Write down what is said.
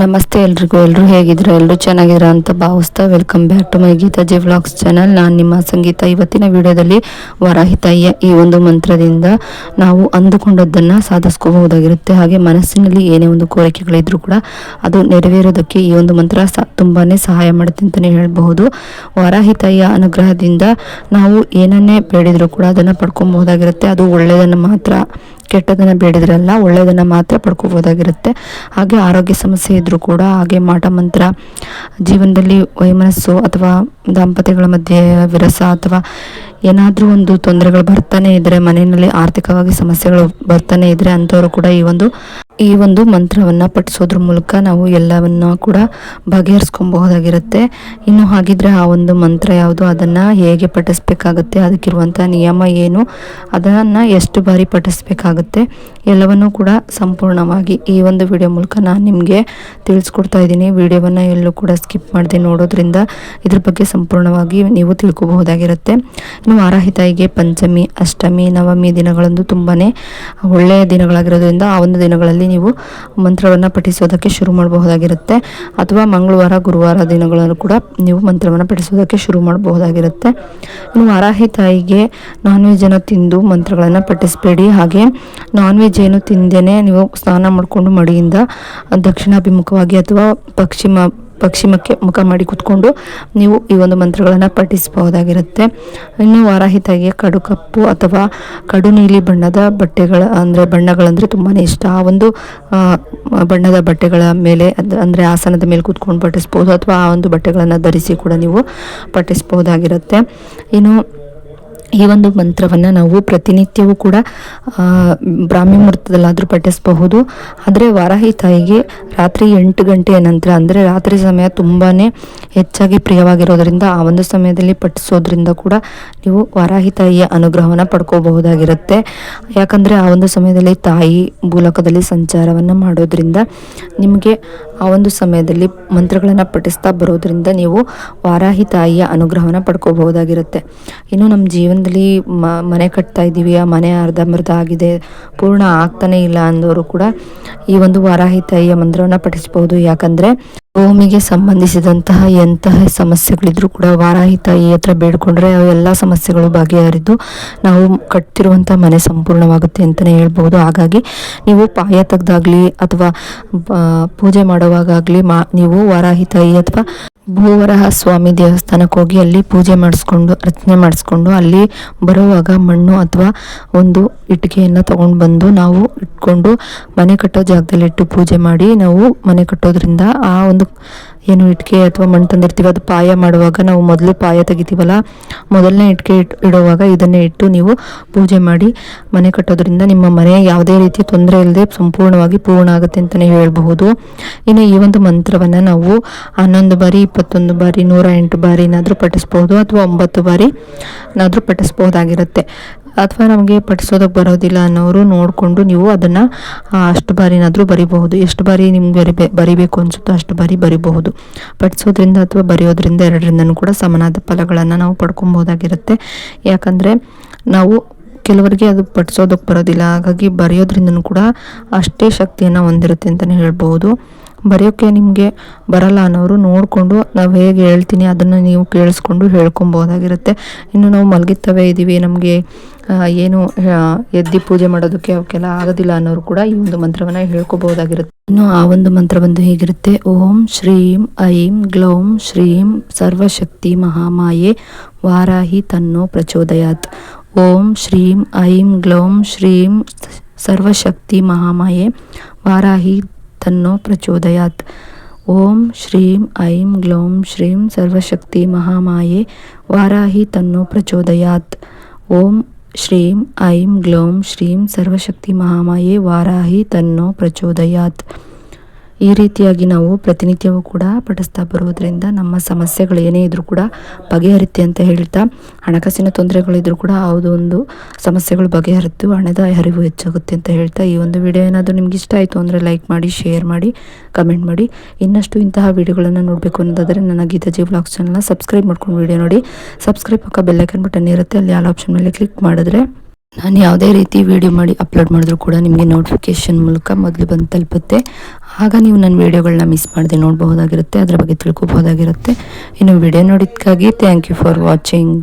ನಮಸ್ತೆ ಎಲ್ಲರೂ ಹೇಗಿದ್ದೀರಾ? ಎಲ್ಲರೂ ಚೆನ್ನಾಗಿದ್ದೀರಾ ಅಂತ ಭಾವಿಸ್ತಾ welcome back to my Geetaji vlogs channel. ನಾನು ನಿಮ್ಮ ಸಂಗೀತ. ಇವತ್ತಿನ ವಿಡಿಯೋದಲ್ಲಿ ವರಾಹಿ ತಾಯಿಯ ಈ ಒಂದು ಮಂತ್ರದಿಂದ ನಾವು ಅಂದುಕೊಂಡದ್ದನ್ನು ಸಾಧಿಸ್ಕೋಬಹುದಾಗಿರುತ್ತೆ. ಹಾಗೆ ಮನಸ್ಸಿನಲ್ಲಿ ಏನೇ ಒಂದು ಕೋರಿಕೆಗಳಿದ್ರೂ ಕೂಡ ಅದು ನೆರವೇರೋದಕ್ಕೆ ಈ ಒಂದು ಮಂತ್ರ ತುಂಬಾ ಸಹಾಯ ಮಾಡುತ್ತೆ ಅಂತಲೇ ಹೇಳಬಹುದು. ವರಾಹಿ ತಾಯಿಯ ಅನುಗ್ರಹದಿಂದ ನಾವು ಏನನ್ನೇ ಬೇಡಿದರೂ ಕೂಡ ಅದನ್ನು ಪಡ್ಕೊಬಹುದಾಗಿರುತ್ತೆ. ಅದು ಒಳ್ಳೆಯದನ್ನು ಮಾತ್ರ, ಕೆಟ್ಟದನ್ನು ಬೇಡಿದ್ರಲ್ಲ, ಒಳ್ಳೆಯದನ್ನು ಮಾತ್ರ ಪಡ್ಕೋಬೋದಾಗಿರುತ್ತೆ. ಹಾಗೆ ಆರೋಗ್ಯ ಸಮಸ್ಯೆ ಇದ್ದರೂ ಕೂಡ, ಹಾಗೆ ಮಾಟ ಮಂತ್ರ, ಜೀವನದಲ್ಲಿ ವೈಮನಸ್ಸು ಅಥವಾ ದಾಂಪತ್ಯಗಳ ಮಧ್ಯೆ ವಿರಸ ಅಥವಾ ಏನಾದರೂ ಒಂದು ತೊಂದರೆಗಳು ಬರ್ತಾನೆ ಇದ್ದರೆ, ಮನೆಯಲ್ಲಿ ಆರ್ಥಿಕವಾಗಿ ಸಮಸ್ಯೆಗಳು ಬರ್ತಾನೆ ಇದ್ದರೆ ಅಂಥವರು ಕೂಡ ಈ ಒಂದು ಮಂತ್ರವನ್ನು ಪಠಿಸೋದ್ರ ಮೂಲಕ ನಾವು ಎಲ್ಲವನ್ನ ಕೂಡ ಬಗೆಹರಿಸ್ಕೊಬಹುದಾಗಿರುತ್ತೆ. ಇನ್ನು ಹಾಗಿದ್ರೆ ಆ ಒಂದು ಮಂತ್ರ ಯಾವುದು, ಅದನ್ನು ಹೇಗೆ ಪಠಿಸ್ಬೇಕಾಗುತ್ತೆ, ಅದಕ್ಕಿರುವಂಥ ನಿಯಮ ಏನು, ಅದನ್ನು ಎಷ್ಟು ಬಾರಿ ಪಠಿಸ್ಬೇಕಾಗುತ್ತೆ, ಎಲ್ಲವನ್ನೂ ಕೂಡ ಸಂಪೂರ್ಣವಾಗಿ ಈ ಒಂದು ವಿಡಿಯೋ ಮೂಲಕ ನಾನು ನಿಮಗೆ ತಿಳಿಸ್ಕೊಡ್ತಾ ಇದ್ದೀನಿ. ವಿಡಿಯೋವನ್ನು ಎಲ್ಲೂ ಕೂಡ ಸ್ಕಿಪ್ ಮಾಡದೆ ನೋಡೋದ್ರಿಂದ ಇದ್ರ ಬಗ್ಗೆ ಸಂಪೂರ್ಣವಾಗಿ ನೀವು ತಿಳ್ಕೊಬಹುದಾಗಿರುತ್ತೆ. ಇನ್ನು ವಾರಾಹಿ ತಾಯಿಗೆ ಪಂಚಮಿ, ಅಷ್ಟಮಿ, ನವಮಿ ದಿನಗಳಂದು ತುಂಬಾ ಒಳ್ಳೆಯ ದಿನಗಳಾಗಿರೋದ್ರಿಂದ ಆ ಒಂದು ದಿನಗಳಲ್ಲಿ ನೀವು ಮಂತ್ರವನ್ನು ಪಠಿಸೋದಕ್ಕೆ ಶುರು ಮಾಡಬಹುದಾಗಿರುತ್ತೆ. ಅಥವಾ ಮಂಗಳವಾರ, ಗುರುವಾರ ದಿನಗಳಲ್ಲೂ ಕೂಡ ನೀವು ಮಂತ್ರವನ್ನು ಪಠಿಸೋದಕ್ಕೆ ಶುರು ಮಾಡಬಹುದಾಗಿರುತ್ತೆ. ಇನ್ನು ವಾರಾಹಿ ತಾಯಿಗೆ ನಾನ್ ವೆಜ್ ಅನ್ನು ತಿಂದು ಮಂತ್ರಗಳನ್ನು ಪಠಿಸಬೇಡಿ. ಹಾಗೆ ನಾನ್ ವೆಜ್ ಏನು ತಿಂದೇನೆ ನೀವು ಸ್ನಾನ ಮಾಡಿಕೊಂಡು ಮಡಿಯಿಂದ ದಕ್ಷಿಣಾಭಿಮುಖವಾಗಿ ಅಥವಾ ಪಶ್ಚಿಮಕ್ಕೆ ಮುಖ ಮಾಡಿ ಕೂತ್ಕೊಂಡು ನೀವು ಈ ಒಂದು ಮಂತ್ರಗಳನ್ನು ಪಠಿಸಬಹುದಾಗಿರುತ್ತೆ. ಇನ್ನು ವಾರಾಹಿ ತಾಯಿಗೆ ಕಡು ಕಪ್ಪು ಅಥವಾ ಕಡು ನೀಲಿ ಬಣ್ಣದ ಬಣ್ಣಗಳಂದರೆ ತುಂಬಾ ಇಷ್ಟ. ಆ ಒಂದು ಬಣ್ಣದ ಬಟ್ಟೆಗಳ ಮೇಲೆ ಅಂದರೆ ಆಸನದ ಮೇಲೆ ಕೂತ್ಕೊಂಡು ಪಠಿಸ್ಬೋದು, ಅಥವಾ ಆ ಒಂದು ಬಟ್ಟೆಗಳನ್ನು ಧರಿಸಿ ಕೂಡ ನೀವು ಪಠಿಸಬಹುದಾಗಿರುತ್ತೆ. ಇನ್ನು ಈ ಒಂದು ಮಂತ್ರವನ್ನು ನಾವು ಪ್ರತಿನಿತ್ಯವೂ ಕೂಡ ಬ್ರಾಹ್ಮಿ ಮುಹೂರ್ತದಲ್ಲಾದರೂ ಪಠಿಸಬಹುದು. ಆದರೆ ವಾರಾಹಿ ತಾಯಿಗೆ ರಾತ್ರಿ 8 ಗಂಟೆಯ ನಂತರ, ಅಂದರೆ ರಾತ್ರಿ ಸಮಯ ತುಂಬಾ ಹೆಚ್ಚಾಗಿ ಪ್ರಿಯವಾಗಿರೋದ್ರಿಂದ ಆ ಒಂದು ಸಮಯದಲ್ಲಿ ಪಠಿಸೋದ್ರಿಂದ ಕೂಡ ನೀವು ವಾರಾಹಿ ತಾಯಿಯ ಅನುಗ್ರಹವನ್ನು ಪಡ್ಕೋಬಹುದಾಗಿರುತ್ತೆ. ಯಾಕಂದರೆ ಆ ಒಂದು ಸಮಯದಲ್ಲಿ ತಾಯಿ ಭೂಲೋಕದಲ್ಲಿ ಸಂಚಾರವನ್ನು ಮಾಡೋದ್ರಿಂದ ನಿಮಗೆ ಆ ಒಂದು ಸಮಯದಲ್ಲಿ ಮಂತ್ರಗಳನ್ನು ಪಠಿಸ್ತಾ ಬರೋದ್ರಿಂದ ನೀವು ವಾರಾಹಿ ತಾಯಿಯ ಅನುಗ್ರಹವನ್ನು ಪಡ್ಕೋಬಹುದಾಗಿರುತ್ತೆ. ಇನ್ನು ನಮ್ಮ ಜೀವನದಲ್ಲಿ ಮನೆ ಕಟ್ತಾ ಇದ್ದೀವಿ, ಆ ಮನೆ ಅರ್ಧಂಬರ್ಧ ಆಗಿದೆ, ಪೂರ್ಣ ಆಗ್ತಾನೆ ಇಲ್ಲ ಅಂದವರು ಕೂಡ ಈ ಒಂದು ವಾರಾಹಿ ತಾಯಿಯ ಮಂತ್ರವನ್ನು ಪಠಿಸಬಹುದು. ಯಾಕಂದರೆ ಭೂಮಿಗೆ ಸಂಬಂಧಿಸಿದಂತಹ ಎಂತಹ ಸಮಸ್ಯೆಗಳಿದ್ರೂ ಕೂಡ ವಾರಾಹಿ ತಾಯಿ ಹತ್ರ ಬೇಡ್ಕೊಂಡ್ರೆ ಎಲ್ಲ ಸಮಸ್ಯೆಗಳು ಬಗೆಹರಿದು ನಾವು ಕಟ್ತಿರುವಂಥ ಮನೆ ಸಂಪೂರ್ಣವಾಗುತ್ತೆ ಅಂತಲೇ ಹೇಳ್ಬೋದು. ಹಾಗಾಗಿ ನೀವು ಪಾಯ ತೆಗ್ದಾಗಲಿ ಅಥವಾ ಪೂಜೆ ಮಾಡುವಾಗಲಿ ನೀವು ವಾರಾಹಿ ತಾಯಿ ಅಥವಾ ಭೂವರಹ ಸ್ವಾಮಿ ದೇವಸ್ಥಾನಕ್ಕೆ ಹೋಗಿ ಅಲ್ಲಿ ಪೂಜೆ ಮಾಡಿಸ್ಕೊಂಡು, ಅರ್ಚನೆ ಮಾಡಿಸ್ಕೊಂಡು, ಅಲ್ಲಿ ಬರುವಾಗ ಮಣ್ಣು ಅಥವಾ ಒಂದು ಇಟ್ಟಿಗೆಯನ್ನು ತಗೊಂಡು ಬಂದು ನಾವು ಇಟ್ಕೊಂಡು ಮನೆ ಕಟ್ಟೋ ಜಾಗದಲ್ಲಿ ಇಟ್ಟು ಪೂಜೆ ಮಾಡಿ ನಾವು ಮನೆ ಕಟ್ಟೋದ್ರಿಂದ ಆ ಒಂದು ಏನು ಇಟ್ಟಿಗೆ ಅಥವಾ ಮಣ್ಣು ತಂದಿರ್ತೀವಿ ಅದು ಪಾಯ ಮಾಡುವಾಗ ನಾವು ಮೊದಲು ಪಾಯ ತೆಗಿತೀವಲ್ಲ, ಮೊದಲನೇ ಇಟ್ಟಿಗೆ ಇಡುವಾಗ ಇದನ್ನೇ ಇಟ್ಟು ನೀವು ಪೂಜೆ ಮಾಡಿ ಮನೆ ಕಟ್ಟೋದ್ರಿಂದ ನಿಮ್ಮ ಮನೆ ಯಾವುದೇ ರೀತಿ ತೊಂದರೆ ಇಲ್ಲದೆ ಸಂಪೂರ್ಣವಾಗಿ ಪೂರ್ಣ ಆಗುತ್ತೆ ಅಂತಲೇ ಹೇಳಬಹುದು. ಇನ್ನು ಈ ಒಂದು ಮಂತ್ರವನ್ನು ನಾವು 11 ಬಾರಿ, 21 ಬಾರಿ, 108 ಬಾರಿನಾದರೂ ಪಠಿಸ್ಬೋದು, ಅಥವಾ 9 ಬಾರಿನಾದರೂ ಪಠಿಸ್ಬೋದಾಗಿರುತ್ತೆ. ಅಥವಾ ನಮಗೆ ಪಠಿಸೋದಕ್ಕೆ ಬರೋದಿಲ್ಲ ಅನ್ನೋರು ನೋಡಿಕೊಂಡು ನೀವು ಅದನ್ನು ಅಷ್ಟು ಬಾರಿನಾದರೂ ಬರಿಬಹುದು. ಎಷ್ಟು ಬಾರಿ ನಿಮ್ಗೆ ಬರಿಬೇಕು ಅನಿಸುತ್ತೋ ಅಷ್ಟು ಬಾರಿ ಬರಿಬಹುದು. ಪಠಿಸೋದ್ರಿಂದ ಅಥವಾ ಬರೆಯೋದ್ರಿಂದ ಎರಡರಿಂದನೂ ಕೂಡ ಸಮನಾದ ಫಲಗಳನ್ನು ನಾವು ಪಡ್ಕೊಬೋದಾಗಿರುತ್ತೆ. ಯಾಕಂದರೆ ನಾವು ಕೆಲವರಿಗೆ ಅದು ಪಠಿಸೋದಕ್ಕೆ ಬರೋದಿಲ್ಲ, ಹಾಗಾಗಿ ಬರೆಯೋದ್ರಿಂದನೂ ಕೂಡ ಅಷ್ಟೇ ಶಕ್ತಿಯನ್ನು ಹೊಂದಿರುತ್ತೆ ಅಂತಲೇ ಹೇಳ್ಬೋದು. ಬರೆಯೋಕ್ಕೆ ನಿಮಗೆ ಬರಲ್ಲ ಅನ್ನೋರು ನೋಡಿಕೊಂಡು ನಾವು ಹೇಗೆ ಹೇಳ್ತೀನಿ ಅದನ್ನು ನೀವು ಕೇಳಿಸ್ಕೊಂಡು ಹೇಳ್ಕೊಬೋದಾಗಿರುತ್ತೆ. ಇನ್ನು ನಾವು ಮಲಗಿತ್ತವೇ ಇದ್ದೀವಿ, ನಮಗೆ ಏನು ಎದ್ದು ಪೂಜೆ ಮಾಡೋದಕ್ಕೆ ಅವಕ್ಕೆಲ್ಲ ಆಗೋದಿಲ್ಲ ಅನ್ನೋರು ಕೂಡ ಈ ಒಂದು ಮಂತ್ರವನ್ನು ಹೇಳ್ಕೊಬೋದಾಗಿರುತ್ತೆ. ಇನ್ನು ಆ ಒಂದು ಮಂತ್ರ ಬಂದು ಹೇಗಿರುತ್ತೆ: ಓಂ ಶ್ರೀಂ ಐಂ ಗ್ಲೌಂ ಶ್ರೀಂ ಸರ್ವಶಕ್ತಿ ಮಹಾಮಾಯೆ ವಾರಾಹಿ ತನ್ನೋ ಪ್ರಚೋದಯಾತ್. ಓಂ ಶ್ರೀಂ ಐಂ ಗ್ಲೌಂ ಶ್ರೀಂ ಸರ್ವಶಕ್ತಿ ಮಹಾಮಾಯೆ ವಾರಾಹಿ ತನ್ನೋ ಪ್ರಚೋದಯಾತ್. ಓಂ ಶ್ರೀಂ ಐಂ ಗ್ಲೌಂ ಶ್ರೀಂ ಸರ್ವಶಕ್ತಿ ಮಹಾಮಾಯೆ ವಾರಾಹಿ ತನ್ನೋ ಪ್ರಚೋದಯಾತ್. ಓಂ ಶ್ರೀಂ ಐಂ ಗ್ಲೌಂ ಶ್ರೀಂ ಸರ್ವಶಕ್ತಿ ಮಹಾಮಾಯೆ ವಾರಾಹಿ ತನ್ನೋ ಪ್ರಚೋದಯಾತ್. ಈ ರೀತಿಯಾಗಿ ನಾವು ಪ್ರತಿನಿತ್ಯವೂ ಕೂಡ ಪಠಿಸ್ತಾ ಬರೋದ್ರಿಂದ ನಮ್ಮ ಸಮಸ್ಯೆಗಳು ಏನೇ ಇದ್ರೂ ಕೂಡ ಬಗೆಹರಿತೆ ಅಂತ ಹೇಳ್ತಾ, ಹಣಕಾಸಿನ ತೊಂದರೆಗಳಿದ್ರೂ ಕೂಡ ಒಂದು ಸಮಸ್ಯೆಗಳು ಬಗೆಹರಿತು ಹಣದ ಹರಿವು ಹೆಚ್ಚಾಗುತ್ತೆ ಅಂತ ಹೇಳ್ತಾ, ಈ ಒಂದು ವಿಡಿಯೋ ಏನಾದರೂ ನಿಮ್ಗೆ ಇಷ್ಟ ಆಯಿತು ಅಂದರೆ ಲೈಕ್ ಮಾಡಿ, ಶೇರ್ ಮಾಡಿ, ಕಮೆಂಟ್ ಮಾಡಿ. ಇನ್ನಷ್ಟು ಇಂತಹ ವಿಡಿಯೋಗಳನ್ನು ನೋಡಬೇಕು ಅನ್ನೋದಾದರೆ ನನ್ನ ಗೀತಾಜಿ ವ್ಲಾಗ್ಸ್ ಚಾನಲ್ನ ಸಬ್ಸ್ಕ್ರೈಬ್ ಮಾಡ್ಕೊಂಡು ವಿಡಿಯೋ ನೋಡಿ. ಸಬ್ಸ್ಕ್ರೈಬ್ ಪಕ್ಕ ಬೆಲ್ ಐಕನ್ ಬಟನ್ ಇರುತ್ತೆ, ಅಲ್ಲಿ ಆಲ್ ಆಪ್ಷನ್ ಮೇಲೆ ಕ್ಲಿಕ್ ಮಾಡಿದ್ರೆ ನಾನು ಯಾವುದೇ ರೀತಿ ವಿಡಿಯೋ ಮಾಡಿ ಅಪ್ಲೋಡ್ ಮಾಡಿದ್ರು ಕೂಡ ನಿಮಗೆ ನೋಟಿಫಿಕೇಷನ್ ಮೂಲಕ ಮೊದಲು ಬಂದು ತಲುಪುತ್ತೆ. ಆಗ ನೀವು ನನ್ನ ವಿಡಿಯೋಗಳನ್ನ ಮಿಸ್ ಮಾಡದೆ ನೋಡಬಹುದಾಗಿರುತ್ತೆ, ಅದರ ಬಗ್ಗೆ ತಿಳ್ಕೊಬಹುದಾಗಿರುತ್ತೆ. ಇನ್ನು ವಿಡಿಯೋ ನೋಡಿದ್ದಕ್ಕಾಗಿ ಥ್ಯಾಂಕ್ ಯು ಫಾರ್ ವಾಚಿಂಗ್.